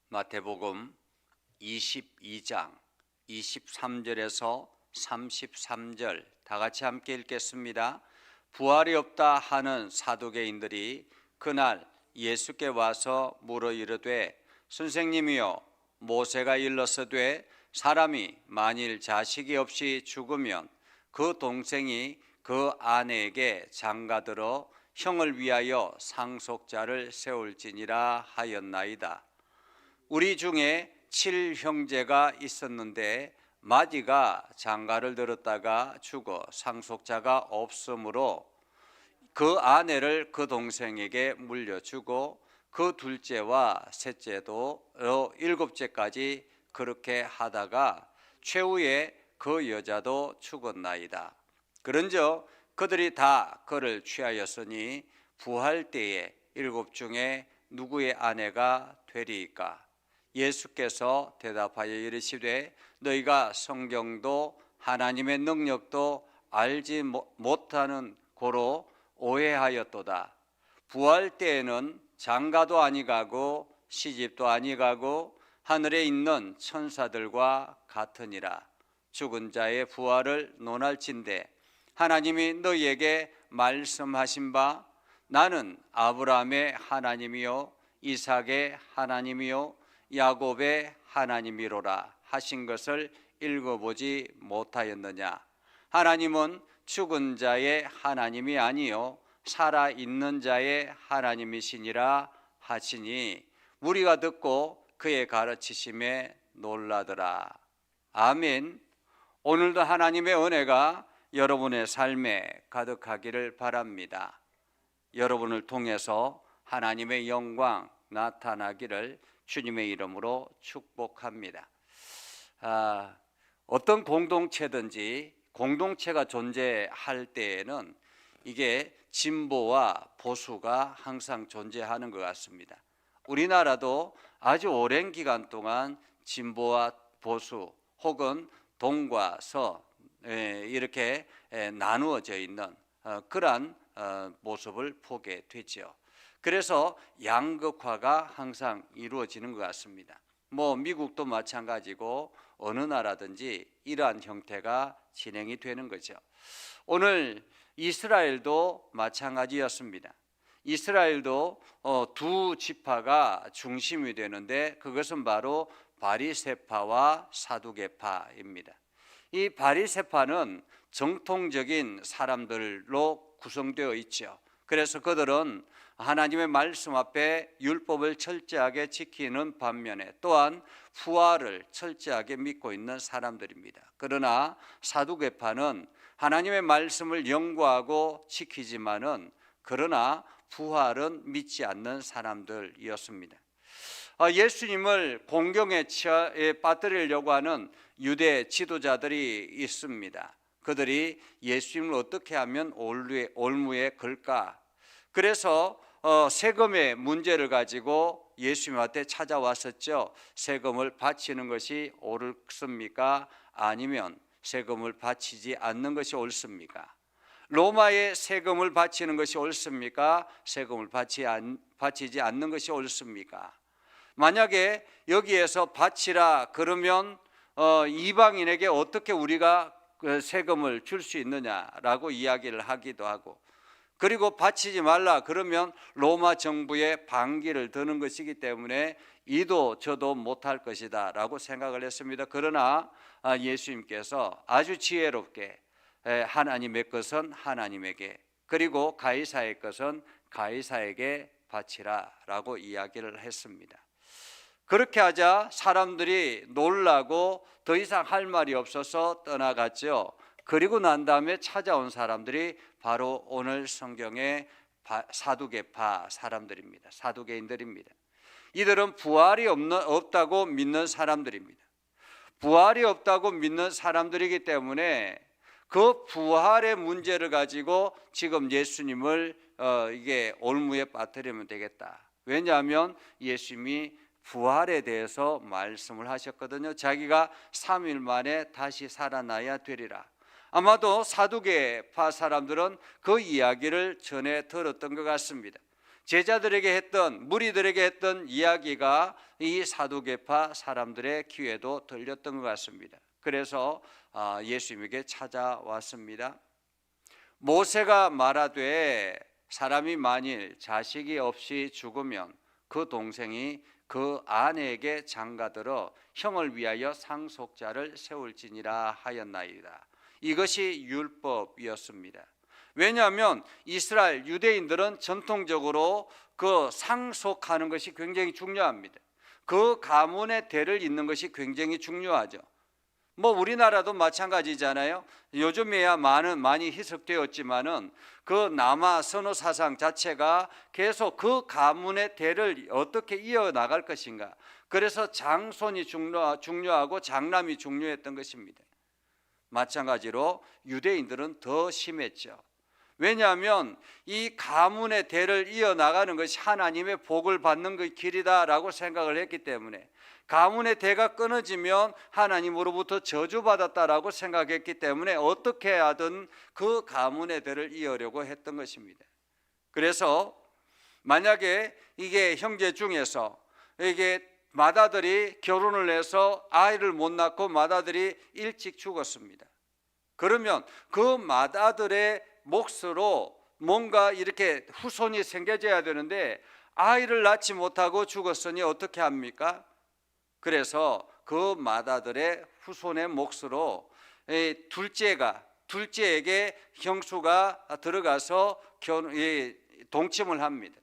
마태복음 22장 23절에서 33절 다 같이 함께 읽겠습니다. 부활이 없다 하는 사두개인들이 그날 예수께 와서 물어 이르되 선생님이여, 모세가 일렀으되 사람이 만일 자식이 없이 죽으면 그 동생이 그 아내에게 장가들어 형을 위하여 상속자를 세울지니라 하였나이다. 우리 중에 7형제가 있었는데 마디가 장가를 들었다가 죽어 상속자가 없으므로 그 아내를 그 동생에게 물려주고 그 둘째와 셋째도 일곱째까지 그렇게 하다가 최후에 그 여자도 죽었나이다. 그런즉 그들이 다 그를 취하였으니 부활 때에 일곱 중에 누구의 아내가 되리이까? 예수께서 대답하여 이르시되 너희가 성경도 하나님의 능력도 알지 못하는 고로 오해하였도다. 부활 때에는 장가도 아니가고 시집도 아니가고 하늘에 있는 천사들과 같으니라. 죽은 자의 부활을 논할진대 하나님이 너희에게 말씀하신 바 나는 아브라함의 하나님이요 이삭의 하나님이요 야곱의 하나님이로라 하신 것을 읽어보지 못하였느냐? 하나님은 죽은 자의 하나님이 아니요 살아있는 자의 하나님이시니라 하시니 무리가 듣고 그의 가르치심에 놀라더라. 아멘. 오늘도 하나님의 은혜가 여러분의 삶에 가득하기를 바랍니다. 여러분을 통해서 하나님의 영광 나타나기를 주님의 이름으로 축복합니다. 어떤 공동체든지 공동체가 존재할 때에는 이게 진보와 보수가 항상 존재하는 것 같습니다. 우리나라도 아주 오랜 기간 동안 진보와 보수 혹은 동과 서 이렇게 나누어져 있는 그러한 모습을 보게 되죠. 그래서 양극화가 항상 이루어지는 것 같습니다. 미국도 마찬가지고 어느 나라든지 이러한 형태가 진행이 되는 거죠. 오늘 이스라엘도 마찬가지였습니다. 이스라엘도 두 지파가 중심이 되는데 그것은 바로 바리새파와 사두개파입니다. 이 바리새파는 정통적인 사람들로 구성되어 있죠. 그래서 그들은 하나님의 말씀 앞에 율법을 철저하게 지키는 반면에 또한 부활을 철저하게 믿고 있는 사람들입니다. 그러나 사두개파는 하나님의 말씀을 연구하고 지키지만은 그러나 부활은 믿지 않는 사람들이었습니다. 예수님을 공경에 빠뜨리려고 하는 유대 지도자들이 있습니다. 그들이 예수님을 어떻게 하면 올무에 걸까? 그래서 세금의 문제를 가지고 예수님한테 찾아왔었죠. 세금을 바치는 것이 옳습니까? 아니면 세금을 바치지 않는 것이 옳습니까? 로마에 세금을 바치는 것이 옳습니까? 세금을 바치지 않는 것이 옳습니까? 만약에 여기에서 바치라 그러면 이방인에게 어떻게 우리가 세금을 줄 수 있느냐라고 이야기를 하기도 하고, 그리고 바치지 말라 그러면 로마 정부에 반기를 드는 것이기 때문에 이도 저도 못할 것이다 라고 생각을 했습니다. 그러나 예수님께서 아주 지혜롭게 하나님의 것은 하나님에게, 그리고 가이사의 것은 가이사에게 바치라 라고 이야기를 했습니다. 그렇게 하자 사람들이 놀라고 더 이상 할 말이 없어서 떠나갔죠. 그리고 난 다음에 찾아온 사람들이 바로 오늘 성경의 사두개파 사람들입니다. 사두개인들입니다. 이들은 부활이 없다고 믿는 사람들입니다. 부활이 없다고 믿는 사람들이기 때문에 그 부활의 문제를 가지고 지금 예수님을 이게 올무에 빠뜨리면 되겠다. 왜냐하면 예수님이 부활에 대해서 말씀을 하셨거든요. 자기가 3일 만에 다시 살아나야 되리라. 아마도 사두개파 사람들은 그 이야기를 전해 들었던 것 같습니다. 제자들에게 했던, 무리들에게 했던 이야기가 이 사두개파 사람들의 귀에도 들렸던 것 같습니다. 그래서 예수님에게 찾아왔습니다. 모세가 말하되 사람이 만일 자식이 없이 죽으면 그 동생이 그 아내에게 장가들어 형을 위하여 상속자를 세울지니라 하였나이다. 이것이 율법이었습니다. 왜냐하면 이스라엘 유대인들은 전통적으로 그 상속하는 것이 굉장히 중요합니다. 그 가문의 대를 잇는 것이 굉장히 중요하죠. 우리나라도 마찬가지잖아요. 요즘에야 많이 희석되었지만은 그 남아 선호 사상 자체가 계속 그 가문의 대를 어떻게 이어나갈 것인가. 그래서 장손이 중요하고 장남이 중요했던 것입니다. 마찬가지로 유대인들은 더 심했죠. 왜냐하면 이 가문의 대를 이어나가는 것이 하나님의 복을 받는 그 길이다라고 생각을 했기 때문에, 가문의 대가 끊어지면 하나님으로부터 저주받았다라고 생각했기 때문에 어떻게 하든 그 가문의 대를 이어려고 했던 것입니다. 그래서 만약에 이게 형제 중에서 이게 맏아들이 결혼을 해서 아이를 못 낳고 맏아들이 일찍 죽었습니다. 그러면 그 맏아들의 몫으로 뭔가 이렇게 후손이 생겨져야 되는데 아이를 낳지 못하고 죽었으니 어떻게 합니까? 그래서 그 맏아들의 후손의 몫으로 둘째에게 형수가 들어가서 동침을 합니다.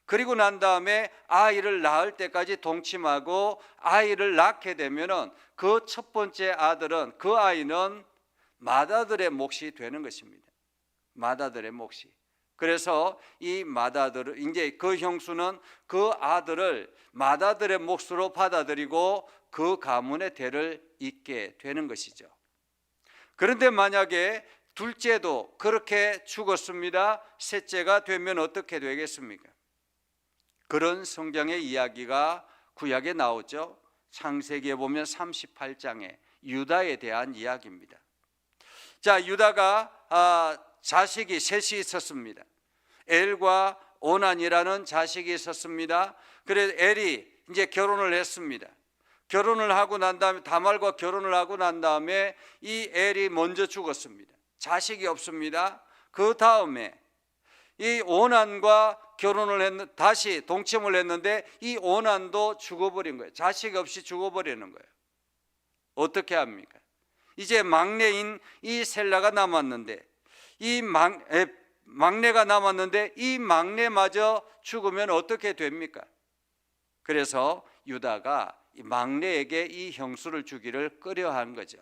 그리고 난 다음에 아이를 낳을 때까지 동침하고 아이를 낳게 되면은 그 첫 번째 아들은, 그 아이는 맏아들의 몫이 되는 것입니다. 맏아들의 몫이. 그래서 이 맏아들, 이제 그 형수는 그 아들을 맏아들의 몫으로 받아들이고 그 가문의 대를 잇게 되는 것이죠. 그런데 만약에 둘째도 그렇게 죽었습니다. 셋째가 되면 어떻게 되겠습니까? 그런 성경의 이야기가 구약에 나오죠. 창세기에 보면 38장에 유다에 대한 이야기입니다. 자, 유다가 자식이 셋이 있었습니다. 엘과 오난이라는 자식이 있었습니다. 그래서 엘이 이제 결혼을 했습니다. 결혼을 하고 난 다음에, 다말과 결혼을 하고 난 다음에 이 엘이 먼저 죽었습니다. 자식이 없습니다. 그 다음에 이 오난과 다시 동침을 했는데 이 오난도 죽어버린 거예요. 자식 없이 죽어버리는 거예요. 어떻게 합니까? 이제 막내인 이 셀라가 남았는데, 이 막내가 남았는데 이 막내마저 죽으면 어떻게 됩니까? 그래서 유다가 막내에게 이 형수를 주기를 꺼려한 거죠.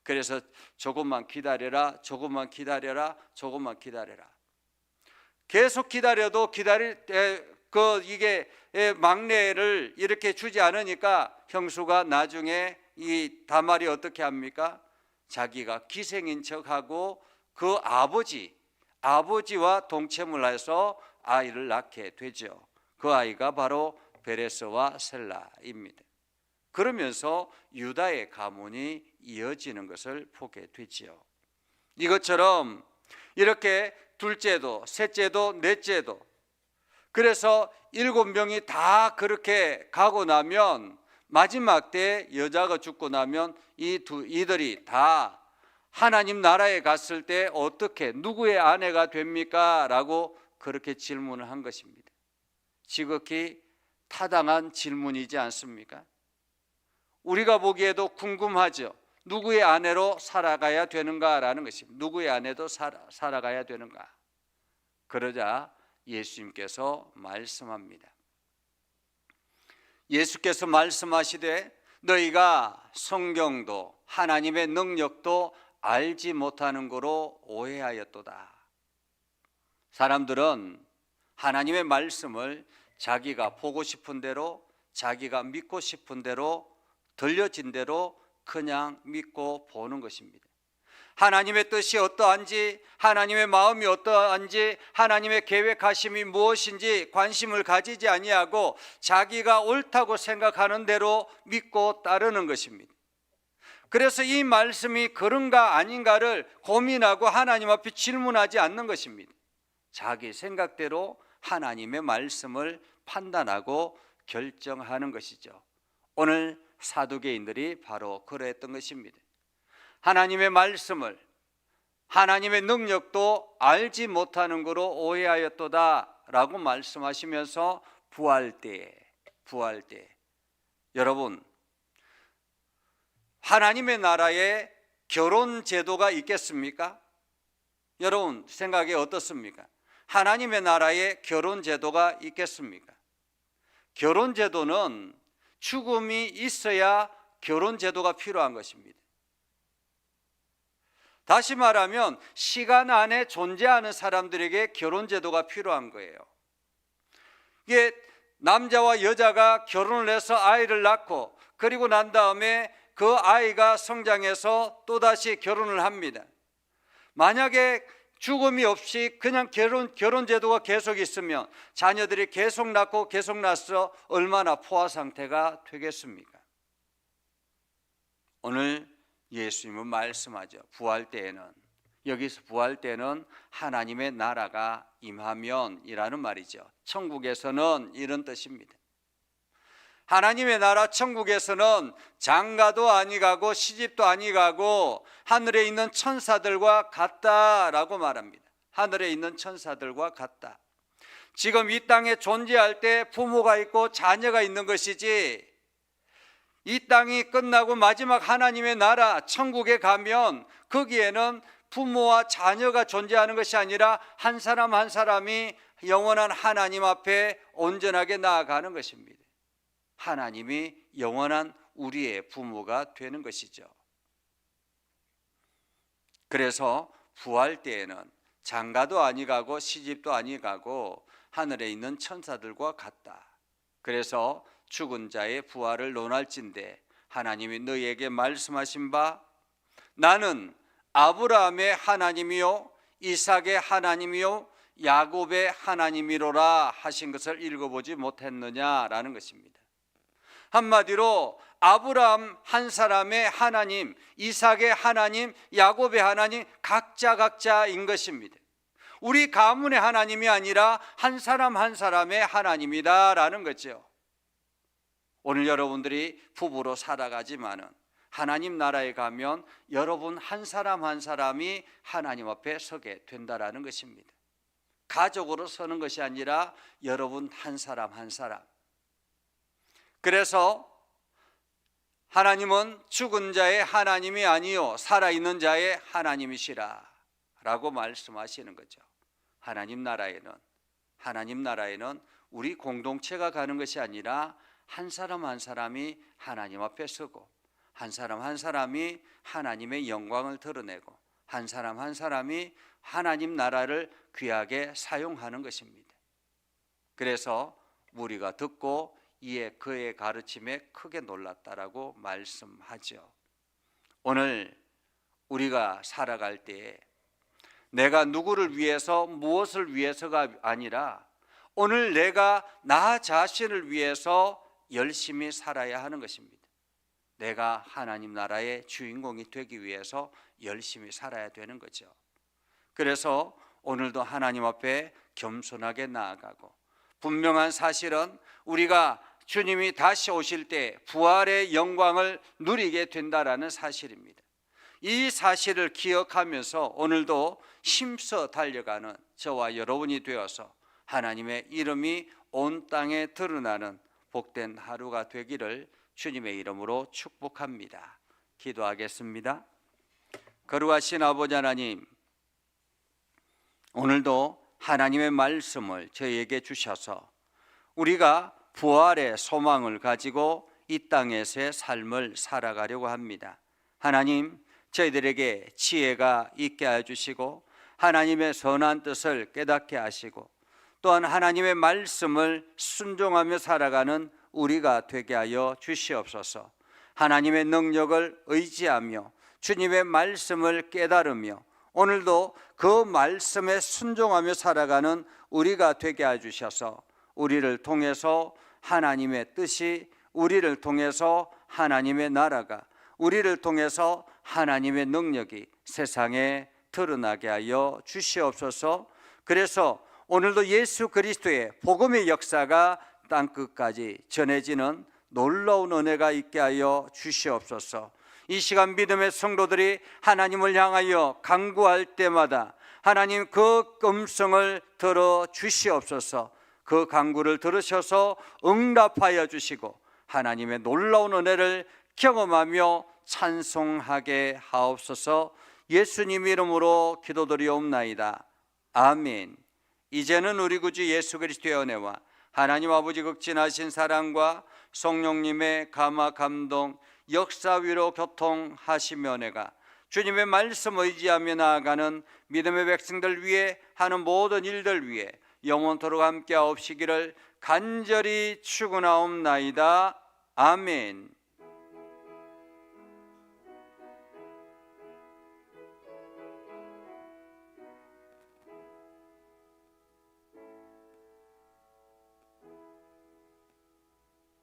그래서 조금만 기다려라, 조금만 기다려라, 조금만 기다려라. 계속 기다려도 이게 막내를 이렇게 주지 않으니까 형수가 나중에 이 다말이 어떻게 합니까? 자기가 기생인 척하고 그 아버지와 동침을 해서 아이를 낳게 되죠. 그 아이가 바로 베레스와 셀라입니다. 그러면서 유다의 가문이 이어지는 것을 보게 되지요. 이것처럼 이렇게 둘째도, 셋째도, 넷째도, 그래서 7명이 다 그렇게 가고 나면 마지막 때 여자가 죽고 나면 이들이 다 하나님 나라에 갔을 때 어떻게, 누구의 아내가 됩니까? 라고 그렇게 질문을 한 것입니다. 지극히 타당한 질문이지 않습니까? 우리가 보기에도 궁금하죠. 누구의 아내로 살아가야 되는가라는 것입니다. 누구의 아내도 살아가야 되는가? 그러자 예수님께서 말씀합니다. 예수께서 말씀하시되 너희가 성경도 하나님의 능력도 알지 못하는 거로 오해하였도다. 사람들은 하나님의 말씀을 자기가 보고 싶은 대로, 자기가 믿고 싶은 대로, 들려진 대로 그냥 믿고 보는 것입니다. 하나님의 뜻이 어떠한지, 하나님의 마음이 어떠한지, 하나님의 계획하심이 무엇인지 관심을 가지지 아니하고 자기가 옳다고 생각하는 대로 믿고 따르는 것입니다. 그래서 이 말씀이 그런가 아닌가를 고민하고 하나님 앞에 질문하지 않는 것입니다. 자기 생각대로 하나님의 말씀을 판단하고 결정하는 것이죠. 오늘 사두개인들이 바로 그러했던 것입니다. 하나님의 말씀을, 하나님의 능력도 알지 못하는 거로 오해하였도다 라고 말씀하시면서 부활 때에 여러분, 하나님의 나라에 결혼 제도가 있겠습니까? 여러분 생각이 어떻습니까? 하나님의 나라에 결혼 제도가 있겠습니까? 결혼 제도는 죽음이 있어야 결혼 제도가 필요한 것입니다. 다시 말하면 시간 안에 존재하는 사람들에게 결혼 제도가 필요한 거예요. 이게 남자와 여자가 결혼을 해서 아이를 낳고 그리고 난 다음에 그 아이가 성장해서 또다시 결혼을 합니다. 만약에 죽음이 없이 그냥 결혼 제도가 계속 있으면 자녀들이 계속 낳고 계속 낳아서 얼마나 포화 상태가 되겠습니까? 오늘 예수님은 말씀하죠. 부활 때에는, 여기서 부활 때는 하나님의 나라가 임하면이라는 말이죠. 천국에서는 이런 뜻입니다. 하나님의 나라 천국에서는 장가도 아니 가고 시집도 아니 가고 하늘에 있는 천사들과 같다라고 말합니다. 하늘에 있는 천사들과 같다. 지금 이 땅에 존재할 때 부모가 있고 자녀가 있는 것이지, 이 땅이 끝나고 마지막 하나님의 나라 천국에 가면 거기에는 부모와 자녀가 존재하는 것이 아니라 한 사람 한 사람이 영원한 하나님 앞에 온전하게 나아가는 것입니다. 하나님이 영원한 우리의 부모가 되는 것이죠. 그래서 부활 때에는 장가도 아니 가고 시집도 아니 가고 하늘에 있는 천사들과 같다. 그래서 죽은 자의 부활을 논할진대 하나님이 너희에게 말씀하신 바 나는 아브라함의 하나님이요 이삭의 하나님이요 야곱의 하나님이로라 하신 것을 읽어보지 못했느냐라는 것입니다. 한마디로 아브라함 한 사람의 하나님, 이삭의 하나님, 야곱의 하나님 각자인 것입니다. 우리 가문의 하나님이 아니라 한 사람 한 사람의 하나님이다라는 거죠. 오늘 여러분들이 부부로 살아가지만은 하나님 나라에 가면 여러분 한 사람 한 사람이 하나님 앞에 서게 된다라는 것입니다. 가족으로 서는 것이 아니라 여러분 한 사람 한 사람. 그래서 하나님은 죽은 자의 하나님이 아니요 살아있는 자의 하나님이시라 라고 말씀하시는 거죠. 하나님 나라에는 우리 공동체가 가는 것이 아니라 한 사람 한 사람이 하나님 앞에 서고 한 사람 한 사람이 하나님의 영광을 드러내고 한 사람 한 사람이 하나님 나라를 귀하게 사용하는 것입니다. 그래서 무리가 듣고 이에 그의 가르침에 크게 놀랐다라고 말씀하죠. 오늘 우리가 살아갈 때에 내가 누구를 위해서 무엇을 위해서가 아니라 오늘 내가 나 자신을 위해서 열심히 살아야 하는 것입니다. 내가 하나님 나라의 주인공이 되기 위해서 열심히 살아야 되는 거죠. 그래서 오늘도 하나님 앞에 겸손하게 나아가고 분명한 사실은 우리가 주님이 다시 오실 때 부활의 영광을 누리게 된다라는 사실입니다. 이 사실을 기억하면서 오늘도 힘써 달려가는 저와 여러분이 되어서 하나님의 이름이 온 땅에 드러나는 복된 하루가 되기를 주님의 이름으로 축복합니다. 기도하겠습니다. 거룩하신 아버지 하나님, 오늘도 하나님의 말씀을 저희에게 주셔서 우리가 부활의 소망을 가지고 이 땅에서의 삶을 살아가려고 합니다. 하나님, 저희들에게 지혜가 있게 해주시고 하나님의 선한 뜻을 깨닫게 하시고 또한 하나님의 말씀을 순종하며 살아가는 우리가 되게 하여 주시옵소서. 하나님의 능력을 의지하며 주님의 말씀을 깨달으며 오늘도 그 말씀에 순종하며 살아가는 우리가 되게 해주셔서 우리를 통해서 하나님의 뜻이, 우리를 통해서 하나님의 나라가, 우리를 통해서 하나님의 능력이 세상에 드러나게 하여 주시옵소서. 그래서 오늘도 예수 그리스도의 복음의 역사가 땅끝까지 전해지는 놀라운 은혜가 있게 하여 주시옵소서. 이 시간 믿음의 성도들이 하나님을 향하여 간구할 때마다 하나님 그 음성을 들어 주시옵소서. 그 간구를 들으셔서 응답하여 주시고 하나님의 놀라운 은혜를 경험하며 찬송하게 하옵소서. 예수님 이름으로 기도드리옵나이다. 아멘. 이제는 우리 구주 예수 그리스도의 은혜와 하나님 아버지 극진하신 사랑과 성령님의 감화 감동 역사 위로 교통하시며 은혜가 주님의 말씀 의지하며 나아가는 믿음의 백성들 위해 하는 모든 일들 위해 영원토록 함께 하옵시기를 간절히 축원하옵나이다. 아멘.